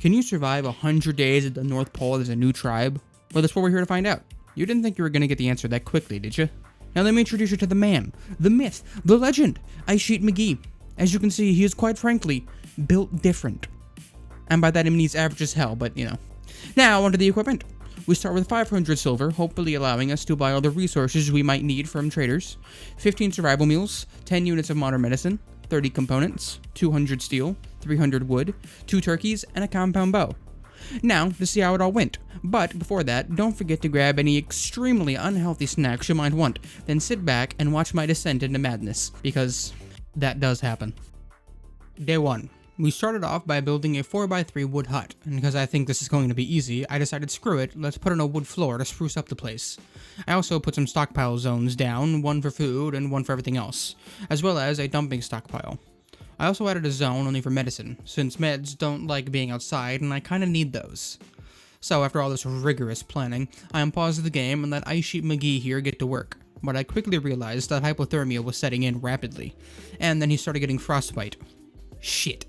Can you survive 100 days at the North Pole as a new tribe? Well, that's what we're here to find out. You didn't think you were going to get the answer that quickly, did you? Now let me introduce you to the man, the myth, the legend, Ice Sheet McGee. As you can see, he is quite frankly built different. And by that I mean he's average as hell, but you know. Now onto the equipment. We start with 500 silver, hopefully allowing us to buy all the resources we might need from traders, 15 survival meals, 10 units of modern medicine, 30 components, 200 steel, 300 wood, 2 turkeys, and a compound bow. Now, to see how it all went. But before that, don't forget to grab any extremely unhealthy snacks you might want, then sit back and watch my descent into madness, because that does happen. Day 1. We started off by building a 4x3 wood hut, and because I think this is going to be easy, I decided screw it, let's put in a wood floor to spruce up the place. I also put some stockpile zones down, one for food and one for everything else, as well as a dumping stockpile. I also added a zone only for medicine, since meds don't like being outside and I kinda need those. So after all this rigorous planning, I unpaused the game and let Ice Sheet McGee here get to work, but I quickly realized that hypothermia was setting in rapidly, and then he started getting frostbite. Shit.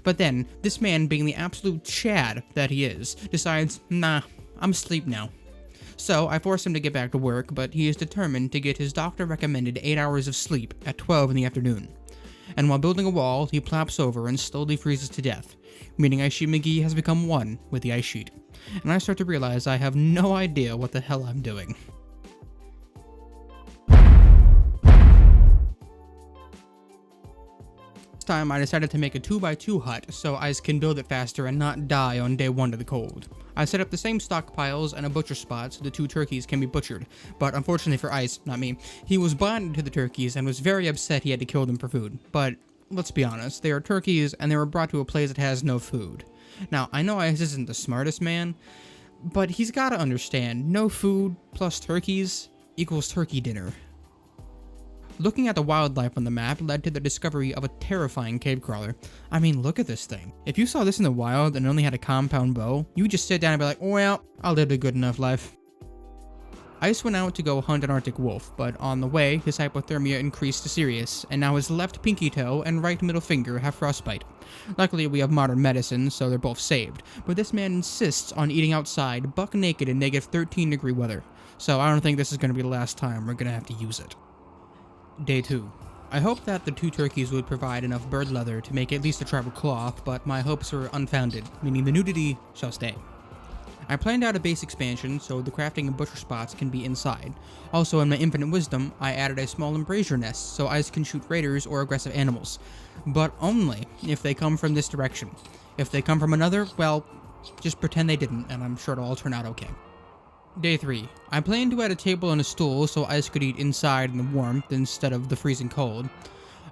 But then, this man, being the absolute Chad that he is, decides, nah, I'm asleep now. So I force him to get back to work, but he is determined to get his doctor-recommended 8 hours of sleep at 12 in the afternoon. And while building a wall, he plops over and slowly freezes to death, meaning Ice Sheet McGee has become one with the ice sheet. And I start to realize I have no idea what the hell I'm doing. This time I decided to make a 2x2 hut so Ice can build it faster and not die on day 1 of the cold. I set up the same stockpiles and a butcher spot so the 2 turkeys can be butchered, but unfortunately for Ice, not me, he was bonded to the turkeys and was very upset he had to kill them for food. But let's be honest, they are turkeys and they were brought to a place that has no food. Now, I know Ice isn't the smartest man, but he's gotta understand, no food plus turkeys equals turkey dinner. Looking at the wildlife on the map led to the discovery of a terrifying cave crawler. I mean, look at this thing. If you saw this in the wild and only had a compound bow, you would just sit down and be like, well, I lived a good enough life. Ice went out to go hunt an Arctic wolf, but on the way, his hypothermia increased to serious, and now his left pinky toe and right middle finger have frostbite. Luckily, we have modern medicine, so they're both saved, but this man insists on eating outside, buck naked in negative 13-degree weather, so I don't think this is going to be the last time we're going to have to use it. Day 2. I hoped that the 2 turkeys would provide enough bird leather to make at least a tribal cloth, but my hopes were unfounded, meaning the nudity shall stay. I planned out a base expansion so the crafting and butcher spots can be inside. Also, in my infinite wisdom, I added a small embrasure nest so Ice can shoot raiders or aggressive animals, but only if they come from this direction. If they come from another, well, just pretend they didn't, and I'm sure it'll all turn out okay. Day 3. I planned to add a table and a stool so Ice could eat inside in the warmth instead of the freezing cold.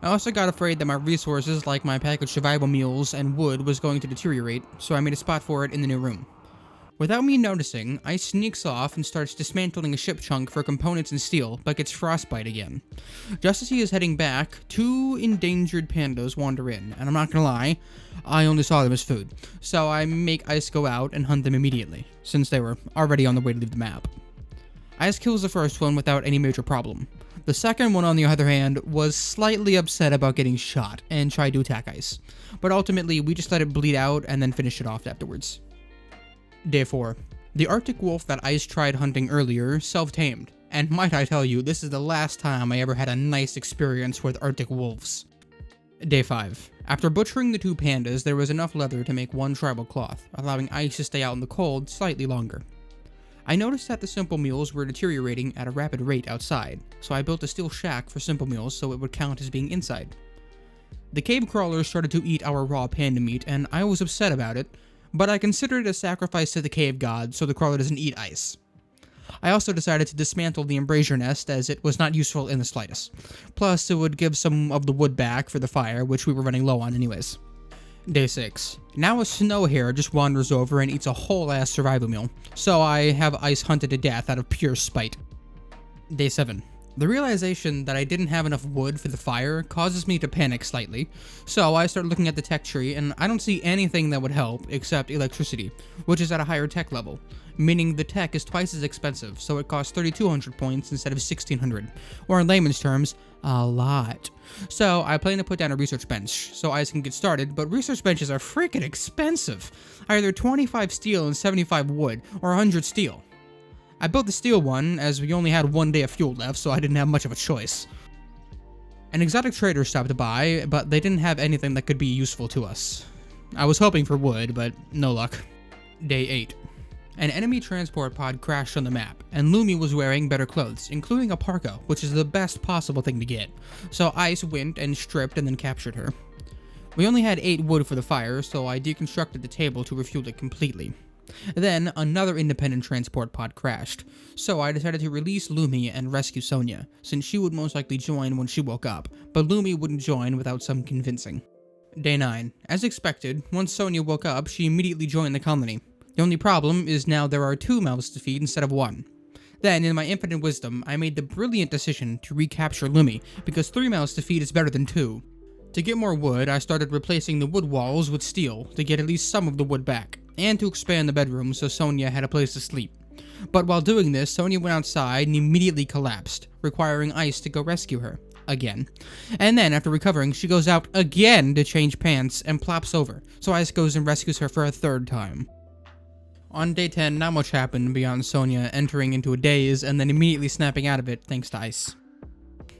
I also got afraid that my resources like my packaged survival meals and wood was going to deteriorate, so I made a spot for it in the new room. Without me noticing, Ice sneaks off and starts dismantling a ship chunk for components and steel, but gets frostbite again. Just as he is heading back, 2 endangered pandas wander in, and I'm not gonna lie, I only saw them as food, so I make Ice go out and hunt them immediately, since they were already on the way to leave the map. Ice kills the first one without any major problem. The second one, on the other hand, was slightly upset about getting shot, and tried to attack Ice, but ultimately we just let it bleed out and then finished it off afterwards. Day 4. The Arctic wolf that Ice tried hunting earlier self-tamed, and might I tell you, this is the last time I ever had a nice experience with Arctic wolves. Day 5. After butchering the 2 pandas, there was enough leather to make 1 tribal cloth, allowing Ice to stay out in the cold slightly longer. I noticed that the simple meals were deteriorating at a rapid rate outside, so I built a steel shack for simple meals so it would count as being inside. The cave crawlers started to eat our raw panda meat, and I was upset about it, but I considered it a sacrifice to the cave god so the crawler doesn't eat Ice. I also decided to dismantle the embrasure nest as it was not useful in the slightest. Plus, it would give some of the wood back for the fire, which we were running low on anyways. Day 6. Now a snow hare just wanders over and eats a whole ass survival meal, so I have Ice hunted to death out of pure spite. Day 7. The realization that I didn't have enough wood for the fire causes me to panic slightly, so I start looking at the tech tree and I don't see anything that would help except electricity, which is at a higher tech level, meaning the tech is twice as expensive, so it costs 3,200 points instead of 1,600, or in layman's terms, a lot. So I plan to put down a research bench, so Ice can get started, but research benches are freaking expensive, either 25 steel and 75 wood, or 100 steel. I built the steel one, as we only had 1 day of fuel left, so I didn't have much of a choice. An exotic trader stopped by, but they didn't have anything that could be useful to us. I was hoping for wood, but no luck. Day 8. An enemy transport pod crashed on the map, and Lumi was wearing better clothes, including a parka, which is the best possible thing to get. So Ice went and stripped and then captured her. We only had 8 wood for the fire, so I deconstructed the table to refuel it completely. Then, another independent transport pod crashed, so I decided to release Lumi and rescue Sonia, since she would most likely join when she woke up, but Lumi wouldn't join without some convincing. Day 9. As expected, once Sonia woke up, she immediately joined the colony. The only problem is now there are 2 mouths to feed instead of 1. Then, in my infinite wisdom, I made the brilliant decision to recapture Lumi, because 3 mouths to feed is better than 2. To get more wood, I started replacing the wood walls with steel to get at least some of the wood back, and to expand the bedroom so Sonia had a place to sleep. But while doing this, Sonia went outside and immediately collapsed, requiring Ice to go rescue her. Again. And then, after recovering, she goes out again to change pants and plops over, so Ice goes and rescues her for a 3rd time. On day 10, not much happened beyond Sonia entering into a daze and then immediately snapping out of it thanks to Ice.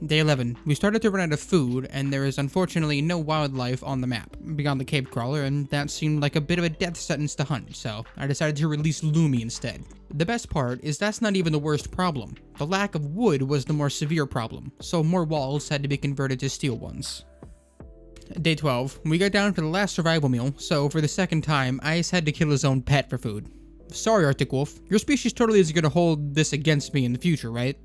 Day 11. We started to run out of food, and there is unfortunately no wildlife on the map, beyond the cave crawler, and that seemed like a bit of a death sentence to hunt, so I decided to release Lumi instead. The best part is that's not even the worst problem. The lack of wood was the more severe problem, so more walls had to be converted to steel ones. Day 12. We got down to the last survival meal, so for the 2nd time, Ice had to kill his own pet for food. Sorry, Arctic Wolf, your species totally is going to hold this against me in the future, right?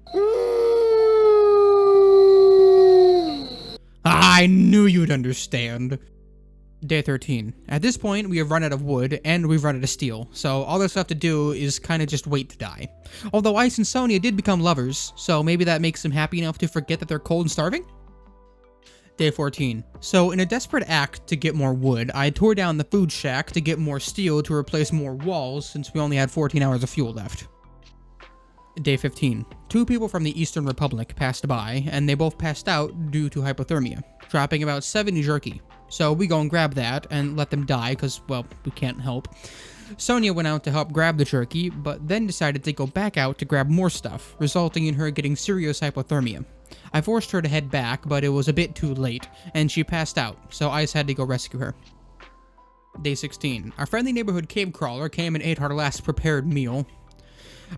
I knew you'd understand. Day 13. At this point, we have run out of wood, and we've run out of steel, so all that's left to do is kinda just wait to die. Although Ice and Sonia did become lovers, so maybe that makes them happy enough to forget that they're cold and starving? Day 14. So in a desperate act to get more wood, I tore down the food shack to get more steel to replace more walls since we only had 14 hours of fuel left. Day 15. 2 people from the Eastern Republic passed by, and they both passed out due to hypothermia, dropping about 7 jerky. So we go and grab that and let them die because, well, we can't help. Sonia went out to help grab the jerky, but then decided to go back out to grab more stuff, resulting in her getting serious hypothermia. I forced her to head back, but it was a bit too late, and she passed out, so Ice had to go rescue her. Day 16. Our friendly neighborhood cave crawler came and ate our last prepared meal.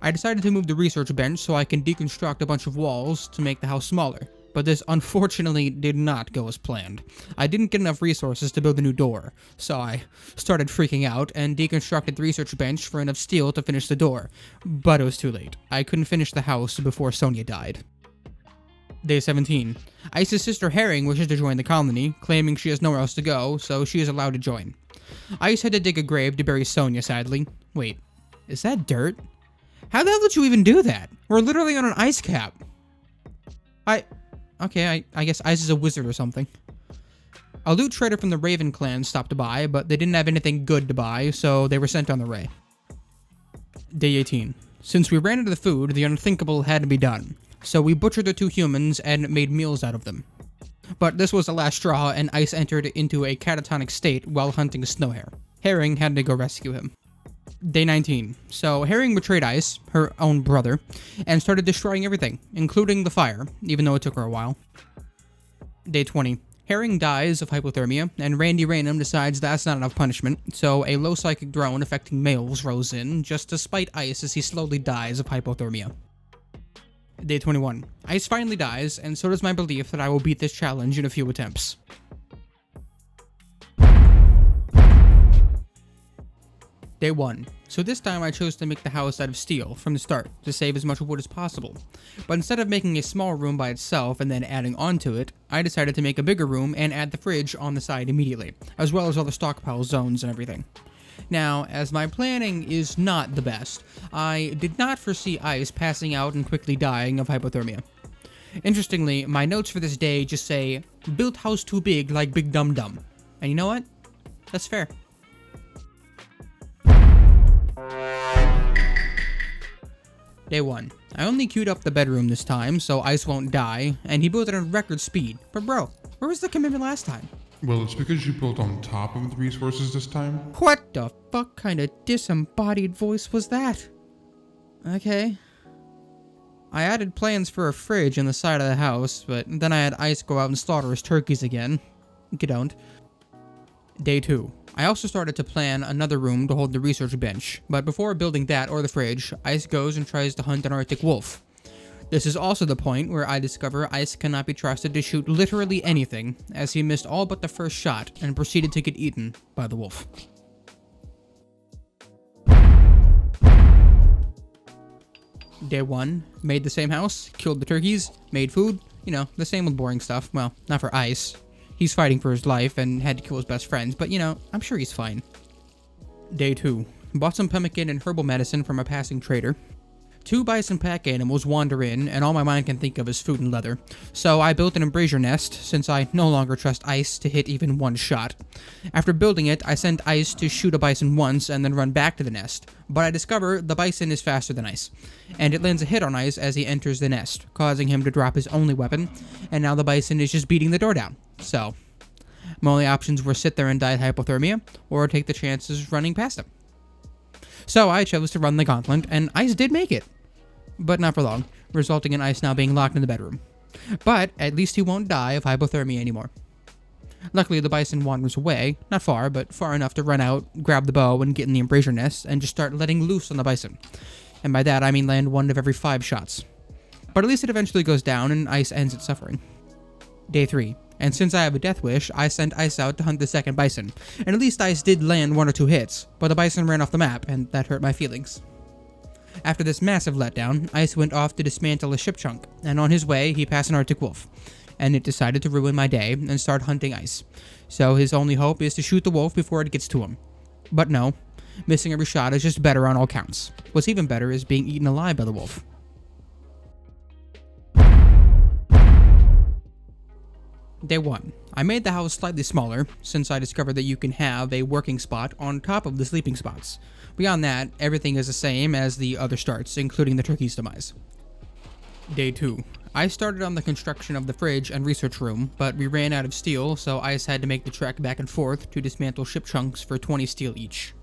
I decided to move the research bench so I can deconstruct a bunch of walls to make the house smaller, but this unfortunately did not go as planned. I didn't get enough resources to build a new door, so I started freaking out and deconstructed the research bench for enough steel to finish the door, but it was too late. I couldn't finish the house before Sonia died. Day 17. Ice's sister Herring wishes to join the colony, claiming she has nowhere else to go, so she is allowed to join. Ice had to dig a grave to bury Sonia, sadly. Wait, is that dirt? How the hell did you even do that? We're literally on an ice cap. I guess Ice is a wizard or something. A loot trader from the Raven clan stopped by, but they didn't have anything good to buy, so they were sent on their way. Day 18. Since we ran out of food, the unthinkable had to be done. So we butchered the 2 humans and made meals out of them. But this was the last straw, and Ice entered into a catatonic state while hunting a snowhare. Herring had to go rescue him. Day 19. So Herring betrayed Ice, her own brother, and started destroying everything, including the fire, even though it took her a while. Day 20. Herring dies of hypothermia, and Randy Raynham decides that's not enough punishment, so a low psychic drone affecting males rolls in just to spite Ice as he slowly dies of hypothermia. Day 21. Ice finally dies, and so does my belief that I will beat this challenge in a few attempts. Day 1. So this time I chose to make the house out of steel from the start to save as much wood as possible. But instead of making a small room by itself and then adding onto it, I decided to make a bigger room and add the fridge on the side immediately, as well as all the stockpile zones and everything. Now, as my planning is not the best, I did not foresee Ice passing out and quickly dying of hypothermia. Interestingly, my notes for this day just say, built house too big like Big Dum Dum. And you know what? That's fair. Day 1. I only queued up the bedroom this time, so Ice won't die, and he built it at record speed. But bro, where was the commitment last time? Well, it's because you built on top of the resources this time. What the fuck kind of disembodied voice was that? Okay. I added plans for a fridge in the side of the house, but then I had Ice go out and slaughter his turkeys again. Get owned. Day 2. I also started to plan another room to hold the research bench, but before building that or the fridge, Ice goes and tries to hunt an Arctic wolf. This is also the point where I discover Ice cannot be trusted to shoot literally anything, as he missed all but the first shot and proceeded to get eaten by the wolf. Day 1. Made the same house, killed the turkeys, made food, you know, the same old boring stuff. Well, not for Ice. He's fighting for his life and had to kill his best friends, but you know, I'm sure he's fine. Day 2. Bought some pemmican and herbal medicine from a passing trader. 2 bison pack animals wander in, and all my mind can think of is food and leather. So I built an embrasure nest, since I no longer trust Ice to hit even one shot. After building it, I sent Ice to shoot a bison once and then run back to the nest. But I discover the bison is faster than Ice, and it lands a hit on Ice as he enters the nest, causing him to drop his only weapon, and now the bison is just beating the door down. So, my only options were sit there and die of hypothermia, or take the chances running past him. So I chose to run the gauntlet, and Ice did make it. But not for long, resulting in Ice now being locked in the bedroom. But at least he won't die of hypothermia anymore. Luckily, the bison wanders away, not far, but far enough to run out, grab the bow, and get in the embrasure nest, and just start letting loose on the bison. And by that, I mean land 1 of every 5 shots. But at least it eventually goes down, and Ice ends its suffering. Day 3. And since I have a death wish, I sent Ice out to hunt the second bison. And at least Ice did land 1 or 2 hits, but the bison ran off the map, and that hurt my feelings. After this massive letdown, Ice went off to dismantle a ship chunk, and on his way, he passed an Arctic wolf. And it decided to ruin my day and start hunting Ice. So his only hope is to shoot the wolf before it gets to him. But no, missing every shot is just better on all counts. What's even better is being eaten alive by the wolf. Day 1. I made the house slightly smaller, since I discovered that you can have a working spot on top of the sleeping spots. Beyond that, everything is the same as the other starts, including the turkey's demise. Day 2. I started on the construction of the fridge and research room, but we ran out of steel, so Ice had to make the trek back and forth to dismantle ship chunks for 20 steel each.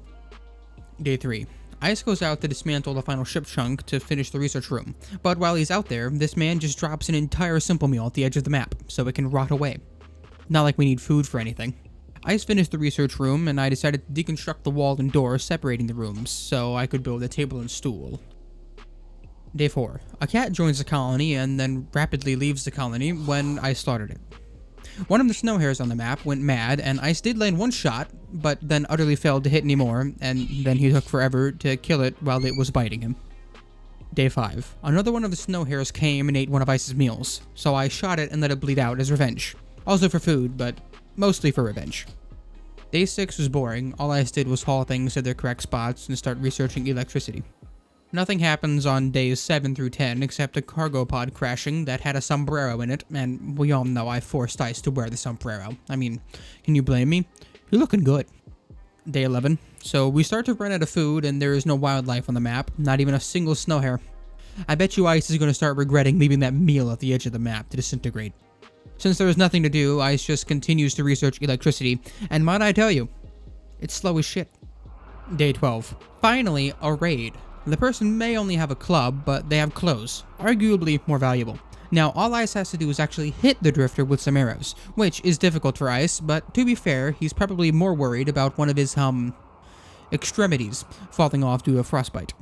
Day 3. Ice goes out to dismantle the final ship chunk to finish the research room, but while he's out there, this man just drops an entire simple meal at the edge of the map, so it can rot away. Not like we need food for anything. Ice finished the research room, and I decided to deconstruct the wall and door separating the rooms, so I could build a table and stool. Day 4. A cat joins the colony and then rapidly leaves the colony when I slaughtered it. One of the snow hares on the map went mad, and Ice did land 1 shot, but then utterly failed to hit anymore, and then he took forever to kill it while it was biting him. Day 5. Another one of the snow hares came and ate one of Ice's meals, so I shot it and let it bleed out as revenge. Also for food, but mostly for revenge. Day 6 was boring. All Ice did was haul things to their correct spots and start researching electricity. Nothing happens on days 7 through 10 except a cargo pod crashing that had a sombrero in it, and we all know I forced Ice to wear the sombrero. I mean, can you blame me? You're looking good. Day 11. So we start to run out of food and there is no wildlife on the map, not even a single snow hare. I bet you Ice is going to start regretting leaving that meal at the edge of the map to disintegrate. Since there is nothing to do, Ice just continues to research electricity, and might I tell you, it's slow as shit. Day 12. Finally, a raid. The person may only have a club, but they have clothes, arguably more valuable. Now, all Ice has to do is actually hit the drifter with some arrows, which is difficult for Ice, but to be fair, he's probably more worried about one of his, extremities falling off due to frostbite.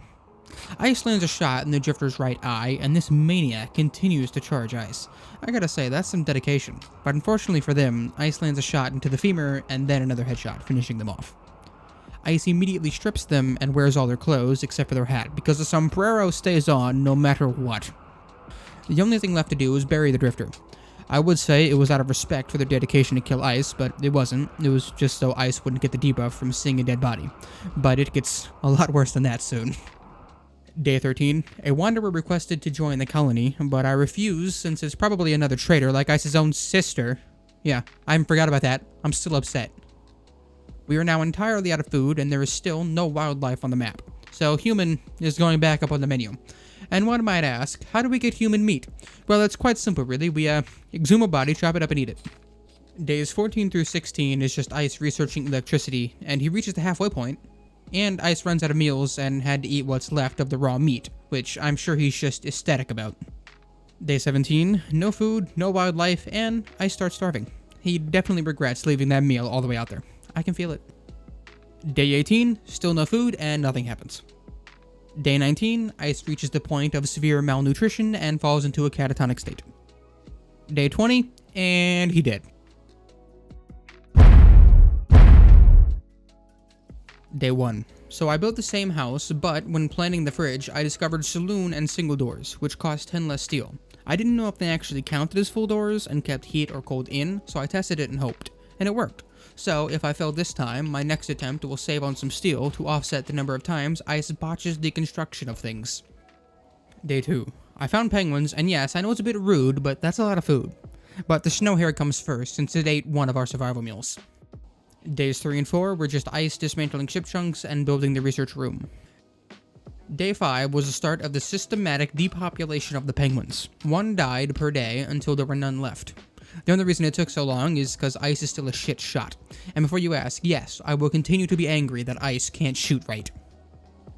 Ice lands a shot in the drifter's right eye, and this maniac continues to charge Ice. I gotta say, that's some dedication. But unfortunately for them, Ice lands a shot into the femur, and then another headshot, finishing them off. Ice immediately strips them and wears all their clothes except for their hat, because the sombrero stays on no matter what. The only thing left to do is bury the drifter. I would say it was out of respect for their dedication to kill Ice, but it wasn't. It was just so Ice wouldn't get the debuff from seeing a dead body. But it gets a lot worse than that soon. Day 13, a wanderer requested to join the colony, but I refused since it's probably another traitor like Ice's own sister. Yeah, I forgot about that. I'm still upset. We are now entirely out of food, and there is still no wildlife on the map. So human is going back up on the menu. And one might ask, how do we get human meat? Well, it's quite simple, really. We exhume a body, chop it up, and eat it. Days 14 through 16 is just Ice researching electricity, and he reaches the halfway point, and Ice runs out of meals and had to eat what's left of the raw meat, which I'm sure he's just ecstatic about. Day 17, no food, no wildlife, and Ice starts starving. He definitely regrets leaving that meal all the way out there. I can feel it. Day 18, still no food, and nothing happens. Day 19, Ice reaches the point of severe malnutrition and falls into a catatonic state. Day 20, and he dead. Day 1. So I built the same house, but when planning the fridge, I discovered saloon and single doors, which cost 10 less steel. I didn't know if they actually counted as full doors and kept heat or cold in, so I tested it and hoped. And it worked. So if I fail this time, my next attempt will save on some steel to offset the number of times Ice botches the construction of things. Day 2. I found penguins, and yes, I know it's a bit rude, but that's a lot of food. But the snow hare comes first, since it ate one of our survival meals. Days 3 and 4 were just Ice dismantling ship chunks and building the research room. Day 5 was the start of the systematic depopulation of the penguins. One died per day until there were none left. The only reason it took so long is because Ice is still a shit shot. And before you ask, yes, I will continue to be angry that Ice can't shoot right.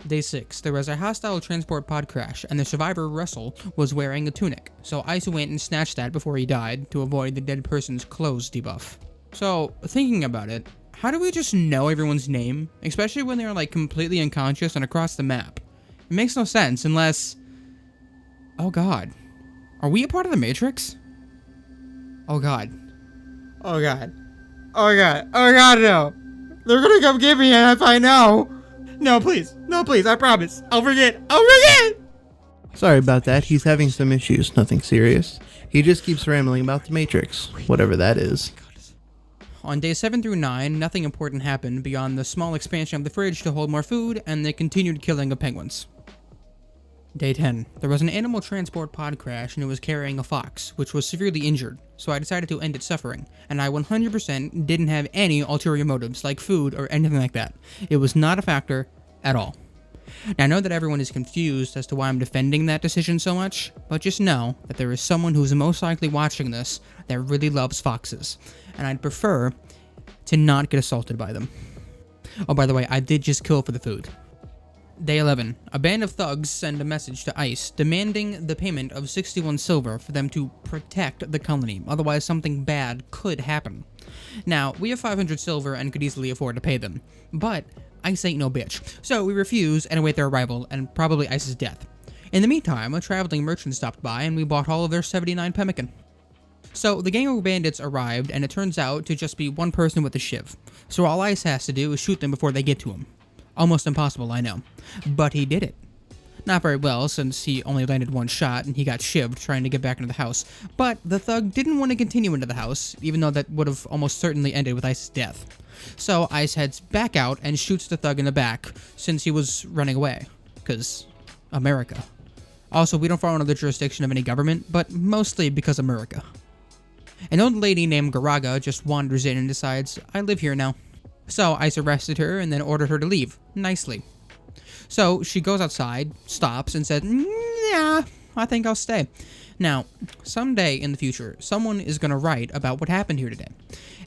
Day 6, there was a hostile transport pod crash, and the survivor, Russell, was wearing a tunic, so Ice went and snatched that before he died to avoid the dead person's clothes debuff. So, thinking about it, how do we just know everyone's name, especially when they're like completely unconscious and across the map? It makes no sense unless... Oh god. Are we a part of the Matrix? Oh god. Oh god. Oh god. Oh god, no. They're gonna come get me and if I know. No, please. No, please. I promise. I'll forget. I'll forget! Sorry about that. He's having some issues. Nothing serious. He just keeps rambling about the Matrix, whatever that is. On days 7 through 9, nothing important happened beyond the small expansion of the fridge to hold more food and the continued killing of penguins. Day 10. There was an animal transport pod crash and it was carrying a fox, which was severely injured, so I decided to end its suffering, and I 100% didn't have any ulterior motives like food or anything like that. It was not a factor at all. Now, I know that everyone is confused as to why I'm defending that decision so much, but just know that there is someone who's most likely watching this that really loves foxes, and I'd prefer to not get assaulted by them. Oh, by the way, I did just kill for the food. Day 11. A band of thugs send a message to Ice demanding the payment of 61 silver for them to protect the colony, otherwise something bad could happen. Now, we have 500 silver and could easily afford to pay them, but Ice ain't no bitch, so we refuse and await their arrival and probably Ice's death. In the meantime, a traveling merchant stopped by and we bought all of their 79 pemmican. So the gang of bandits arrived and it turns out to just be one person with a shiv, so all Ice has to do is shoot them before they get to him. Almost impossible, I know, but he did it. Not very well, since he only landed one shot and he got shivved trying to get back into the house, but the thug didn't want to continue into the house, even though that would have almost certainly ended with Ice's death. So Ice heads back out and shoots the thug in the back, since he was running away. 'Cause America. Also, we don't fall under the jurisdiction of any government, but mostly because America. An old lady named Garaga just wanders in and decides, I live here now. So Ice arrested her and then ordered her to leave, nicely. So she goes outside, stops, and said, yeah, I think I'll stay. Now, someday in the future, someone is going to write about what happened here today.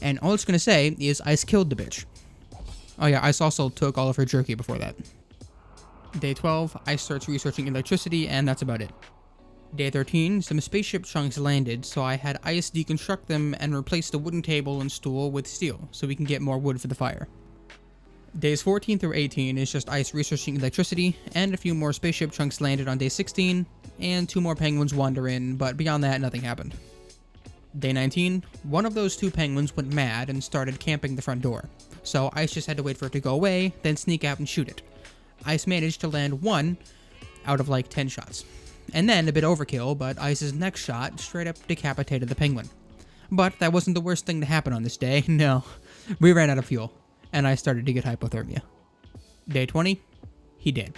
And all it's going to say is Ice killed the bitch. Oh yeah, Ice also took all of her jerky before that. Day 12, Ice starts researching electricity, and that's about it. Day 13, some spaceship chunks landed, so I had Ice deconstruct them and replace the wooden table and stool with steel, so we can get more wood for the fire. Days 14 through 18 is just Ice researching electricity, and a few more spaceship chunks landed on day 16, and 2 more penguins wander in, but beyond that, nothing happened. Day 19, one of those 2 penguins went mad and started camping the front door, so Ice just had to wait for it to go away, then sneak out and shoot it. Ice managed to land 1 out of like 10 shots. And then, a bit overkill, but Ice's next shot straight up decapitated the penguin. But that wasn't the worst thing to happen on this day, no. We ran out of fuel, and I started to get hypothermia. Day 20, he did.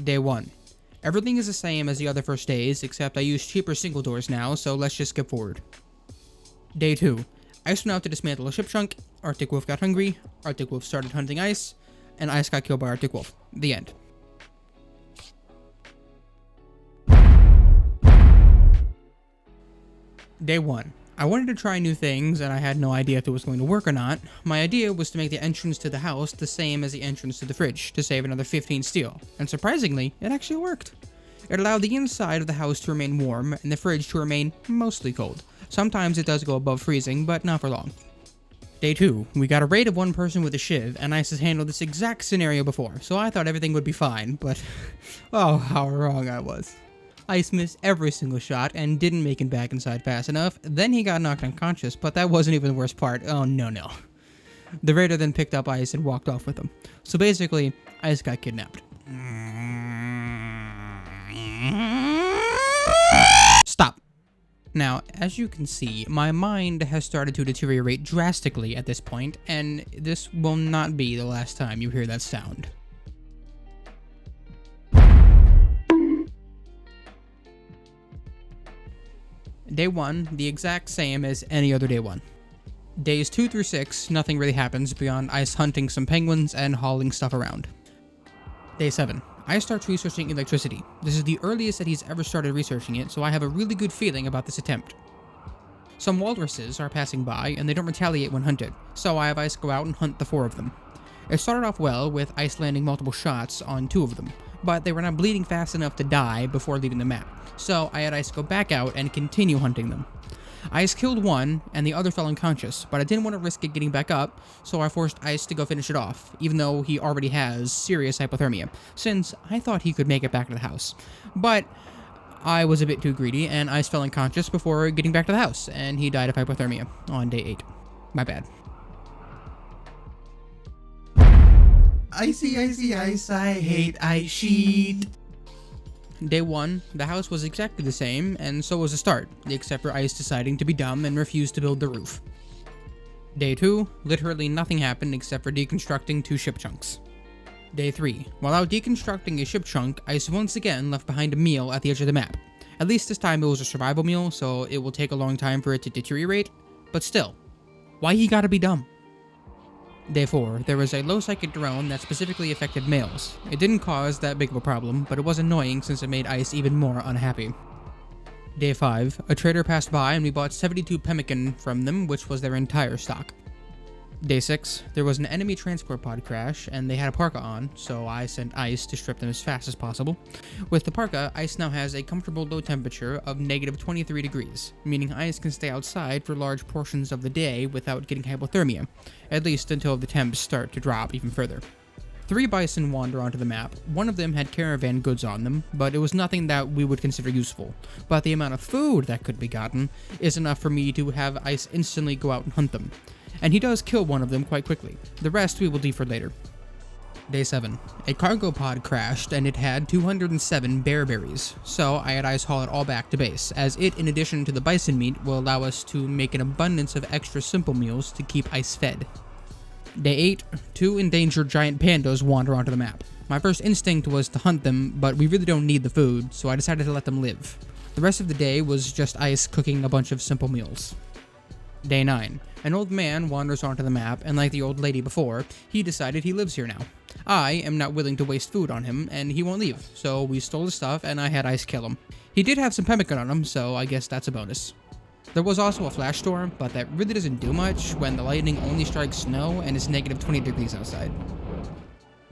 Day 1. Everything is the same as the other first days, except I use cheaper single doors now, so let's just skip forward. Day 2. Ice went out to dismantle a ship chunk, Arctic Wolf got hungry, Arctic Wolf started hunting Ice, and Ice got killed by Arctic Wolf. The end. Day 1. I wanted to try new things, and I had no idea if it was going to work or not. My idea was to make the entrance to the house the same as the entrance to the fridge, to save another 15 steel, and surprisingly, it actually worked. It allowed the inside of the house to remain warm, and the fridge to remain mostly cold. Sometimes it does go above freezing, but not for long. Day 2. We got a raid of one person with a shiv, and Ice has handled this exact scenario before, so I thought everything would be fine, but oh, how wrong I was. Ice missed every single shot and didn't make it back inside fast enough. Then he got knocked unconscious, but that wasn't even the worst part. Oh, no. The raider then picked up Ice and walked off with him. So basically, Ice got kidnapped. Stop. Now, as you can see, my mind has started to deteriorate drastically at this point, and this will not be the last time you hear that sound. Day 1, the exact same as any other day 1. Days 2 through 6, nothing really happens beyond Ice hunting some penguins and hauling stuff around. Day 7, Ice starts researching electricity. This is the earliest that he's ever started researching it, so I have a really good feeling about this attempt. Some walruses are passing by, and they don't retaliate when hunted, so I have Ice go out and hunt the 4 of them. It started off well, with Ice landing multiple shots on 2 of them, but they were not bleeding fast enough to die before leaving the map, so I had Ice go back out and continue hunting them. Ice killed one, and the other fell unconscious, but I didn't want to risk it getting back up, so I forced Ice to go finish it off, even though he already has serious hypothermia, since I thought he could make it back to the house. But I was a bit too greedy, and Ice fell unconscious before getting back to the house, and he died of hypothermia on day 8. My bad. Icy, ice, I hate ice sheet. Day 1, the house was exactly the same, and so was the start, except for Ice deciding to be dumb and refuse to build the roof. Day 2, literally nothing happened except for deconstructing 2 ship chunks. Day 3, while out deconstructing a ship chunk, Ice once again left behind a meal at the edge of the map. At least this time it was a survival meal, so it will take a long time for it to deteriorate, but still, why he gotta be dumb? Day 4, there was a low psychic drone that specifically affected males. It didn't cause that big of a problem, but it was annoying since it made Ice even more unhappy. Day 5, a trader passed by and we bought 72 pemmican from them, which was their entire stock. Day 6, there was an enemy transport pod crash and they had a parka on, so I sent Ice to strip them as fast as possible. With the parka, Ice now has a comfortable low temperature of negative 23 degrees, meaning Ice can stay outside for large portions of the day without getting hypothermia, at least until the temps start to drop even further. 3 bison wander onto the map. One of them had caravan goods on them, but it was nothing that we would consider useful. But the amount of food that could be gotten is enough for me to have Ice instantly go out and hunt them. And he does kill one of them quite quickly. The rest we will leave for later. Day 7. A cargo pod crashed and it had 207 bear berries, so I had Ice haul it all back to base, as it, in addition to the bison meat, will allow us to make an abundance of extra simple meals to keep Ice fed. Day 8. 2 endangered giant pandas wander onto the map. My first instinct was to hunt them, but we really don't need the food, so I decided to let them live. The rest of the day was just Ice cooking a bunch of simple meals. Day 9. An old man wanders onto the map, and like the old lady before, he decided he lives here now. I am not willing to waste food on him, and he won't leave, so we stole his stuff and I had Ice kill him. He did have some pemmican on him, so I guess that's a bonus. There was also a flash storm, but that really doesn't do much when the lightning only strikes snow and it's negative 20 degrees outside.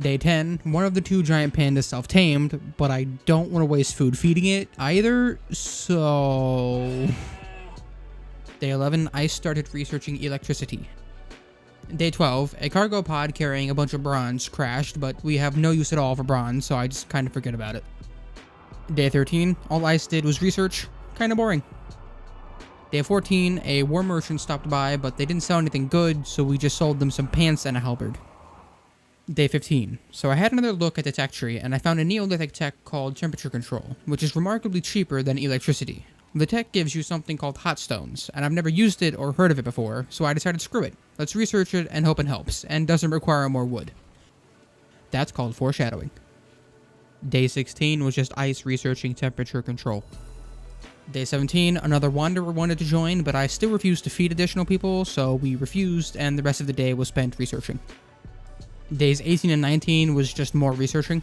Day 10, one of the 2 giant pandas self-tamed, but I don't want to waste food feeding it either, so... Day 11, Ice started researching electricity. Day 12, a cargo pod carrying a bunch of bronze crashed, but we have no use at all for bronze, so I just kind of forget about it. Day 13, all Ice did was research, kind of boring. Day 14, a war merchant stopped by, but they didn't sell anything good, so we just sold them some pants and a halberd. Day 15, so I had another look at the tech tree, and I found a Neolithic tech called temperature control, which is remarkably cheaper than electricity. The tech gives you something called hot stones, and I've never used it or heard of it before, so I decided screw it. Let's research it and hope it helps, and doesn't require more wood. That's called foreshadowing. Day 16 was just ice researching temperature control. Day 17, another wanderer wanted to join, but I still refused to feed additional people, so we refused, and the rest of the day was spent researching. Days 18 and 19 was just more researching.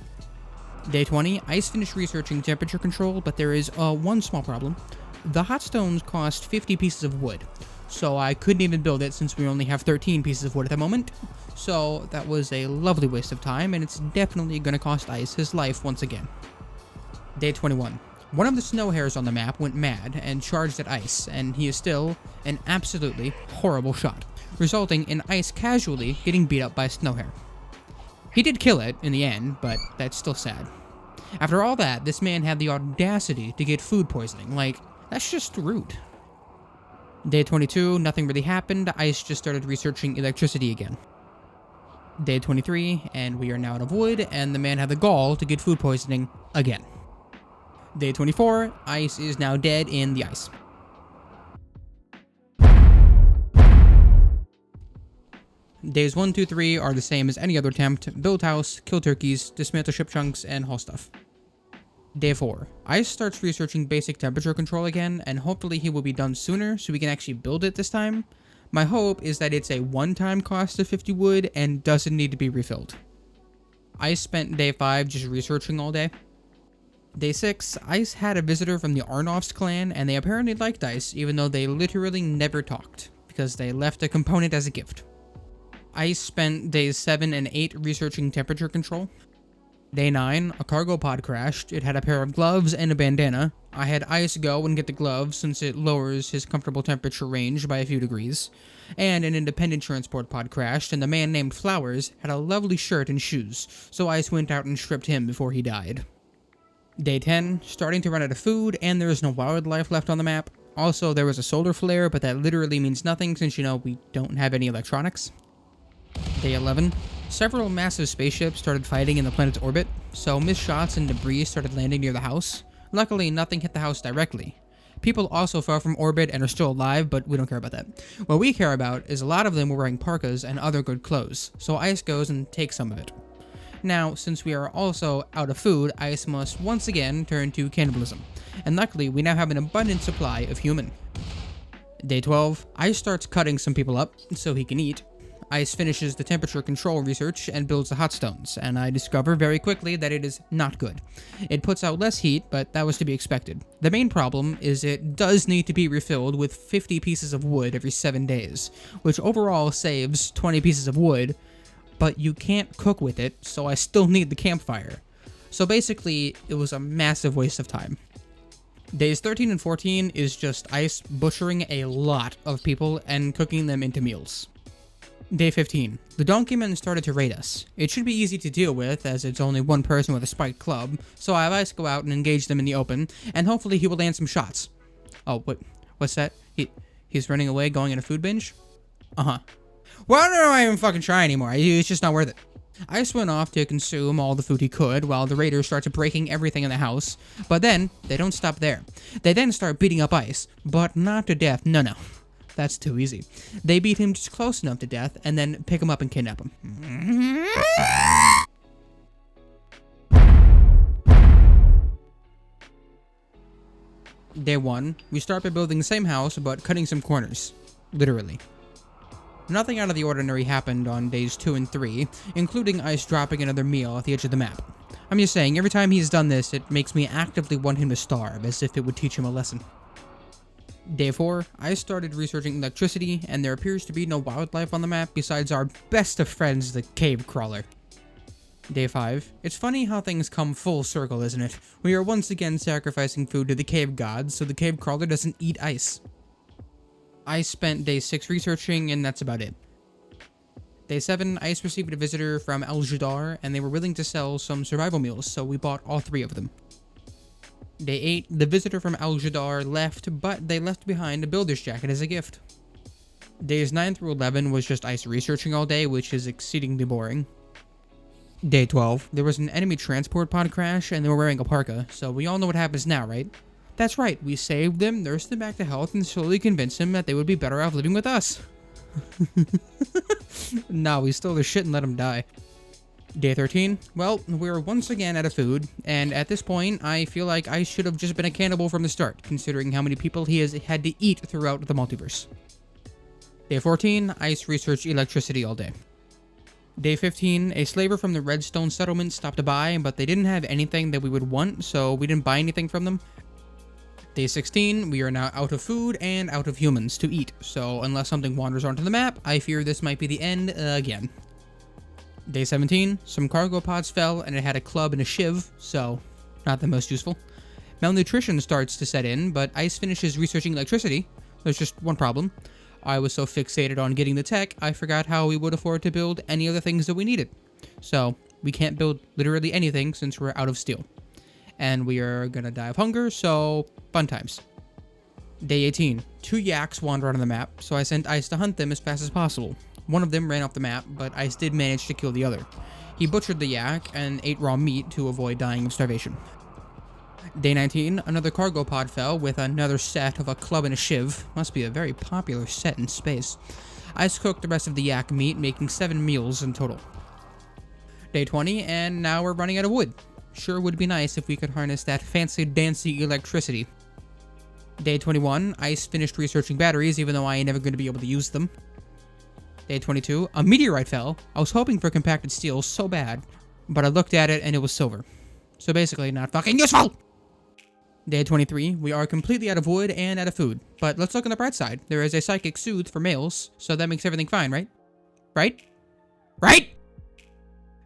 Day 20, Ice finished researching temperature control, but there is one small problem. The hot stones cost 50 pieces of wood, so I couldn't even build it since we only have 13 pieces of wood at the moment. So that was a lovely waste of time, and it's definitely going to cost Ice his life once again. Day 21. One of the snow hares on the map went mad and charged at Ice, and he is still an absolutely horrible shot, resulting in Ice casually getting beat up by a snow hare. He did kill it in the end, but that's still sad. After all that, this man had the audacity to get food poisoning. Like, that's just rude. Day 22, nothing really happened. Ice just started researching electricity again. Day 23, and we are now out of wood, and the man had the gall to get food poisoning again. Day 24, Ice is now dead in the ice. Days 1, 2, 3 are the same as any other attempt: build house, kill turkeys, dismantle ship chunks, and haul stuff. Day 4, Ice starts researching basic temperature control again, and hopefully he will be done sooner so we can actually build it this time. My hope is that it's a one-time cost of 50 wood and doesn't need to be refilled. Ice spent day 5 just researching all day. Day 6, Ice had a visitor from the Arnolf's clan, and they apparently liked Ice, even though they literally never talked, because they left a component as a gift. Ice spent days 7 and 8 researching temperature control. Day 9, a cargo pod crashed. It had a pair of gloves and a bandana. I had Ice go and get the gloves since it lowers his comfortable temperature range by a few degrees. And an independent transport pod crashed, and the man named Flowers had a lovely shirt and shoes, so Ice went out and stripped him before he died. Day 10, starting to run out of food, and there is no wildlife left on the map. Also, there was a solar flare, but that literally means nothing since, we don't have any electronics. Day 11, several massive spaceships started fighting in the planet's orbit, so missed shots and debris started landing near the house. Luckily, nothing hit the house directly. People also fell from orbit and are still alive, but we don't care about that. What we care about is a lot of them were wearing parkas and other good clothes, so Ice goes and takes some of it. Now, since we are also out of food, Ice must once again turn to cannibalism, and luckily we now have an abundant supply of human. Day 12, Ice starts cutting some people up so he can eat. Ice finishes the temperature control research and builds the hot stones, and I discover very quickly that it is not good. It puts out less heat, but that was to be expected. The main problem is it does need to be refilled with 50 pieces of wood every 7 days, which overall saves 20 pieces of wood, but you can't cook with it, so I still need the campfire. So basically, it was a massive waste of time. Days 13 and 14 is just Ice butchering a lot of people and cooking them into meals. Day 15. The Donkeymen started to raid us. It should be easy to deal with, as it's only one person with a spiked club, so I have Ice go out and engage them in the open, and hopefully he will land some shots. Oh, what's that? He's running away, going in a food binge? Uh-huh. Well, I don't even fucking try anymore. It's just not worth it. Ice went off to consume all the food he could, while the raiders started breaking everything in the house, but then, they don't stop there. They then start beating up Ice, but not to death, no. That's too easy. They beat him just close enough to death, and then pick him up and kidnap him. Day 1, we start by building the same house, but cutting some corners. Literally. Nothing out of the ordinary happened on days 2 and 3, including Ice dropping another meal at the edge of the map. I'm just saying, every time he's done this, it makes me actively want him to starve, as if it would teach him a lesson. Day 4, I started researching electricity, and there appears to be no wildlife on the map besides our best of friends, the cave crawler. Day 5, it's funny how things come full circle, isn't it? We are once again sacrificing food to the cave gods so the cave crawler doesn't eat Ice. I spent day 6 researching, and that's about it. Day 7, Ice received a visitor from El Jadar, and they were willing to sell some survival meals, so we bought all 3 of them. Day 8, the visitor from Al Jadar left, but they left behind a builder's jacket as a gift. Days 9 through 11 was just Ice researching all day, which is exceedingly boring. Day 12, there was an enemy transport pod crash, and they were wearing a parka, so we all know what happens now, right? That's right, we saved them, nursed them back to health, and slowly convinced them that they would be better off living with us. Nah, we stole their shit and let them die. Day 13. Well, we're once again out of food, and at this point, I feel like I should have just been a cannibal from the start, considering how many people he has had to eat throughout the multiverse. Day 14. Ice researched electricity all day. Day 15. A slaver from the Redstone settlement stopped by, but they didn't have anything that we would want, so we didn't buy anything from them. Day 16. We are now out of food and out of humans to eat, so unless something wanders onto the map, I fear this might be the end again. Day 17, some cargo pods fell and it had a club and a shiv, so not the most useful. Malnutrition starts to set in, but Ice finishes researching electricity. There's just one problem. I was so fixated on getting the tech, I forgot how we would afford to build any of the things that we needed. So, we can't build literally anything since we're out of steel. And we are gonna die of hunger, so fun times. Day 18, 2 yaks wander onto the map, so I sent Ice to hunt them as fast as possible. One of them ran off the map, but Ice did manage to kill the other. He butchered the yak and ate raw meat to avoid dying of starvation. Day 19, another cargo pod fell with another set of a club and a shiv. Must be a very popular set in space. Ice cooked the rest of the yak meat, making 7 meals in total. Day 20, and now we're running out of wood. Sure would be nice if we could harness that fancy-dancy electricity. Day 21, Ice finished researching batteries, even though I ain't never going to be able to use them. Day 22, a meteorite fell. I was hoping for compacted steel so bad, but I looked at it and it was silver. So basically, not fucking useful! Day 23, we are completely out of wood and out of food. But let's look on the bright side. There is a psychic soothe for males, so that makes everything fine, right? Right? Right?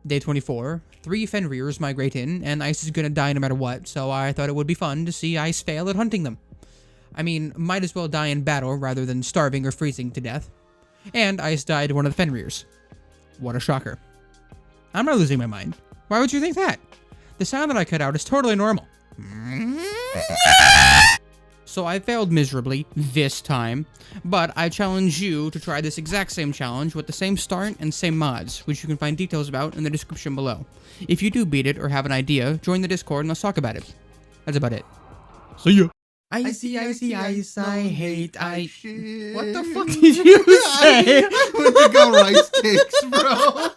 Day 24, 3 Fenriers migrate in, and Ice is gonna die no matter what, so I thought it would be fun to see Ice fail at hunting them. I mean, might as well die in battle rather than starving or freezing to death. And Ice died to one of the Fenriers. What a shocker. I'm not losing my mind. Why would you think that? The sound that I cut out is totally normal. So I failed miserably this time, but I challenge you to try this exact same challenge with the same start and same mods, which you can find details about in the description below. If you do beat it or have an idea, join the Discord and let's talk about it. That's about it. See ya. Icy, ice, I hate ice. What the fuck did you say? I went to go rice cakes, bro.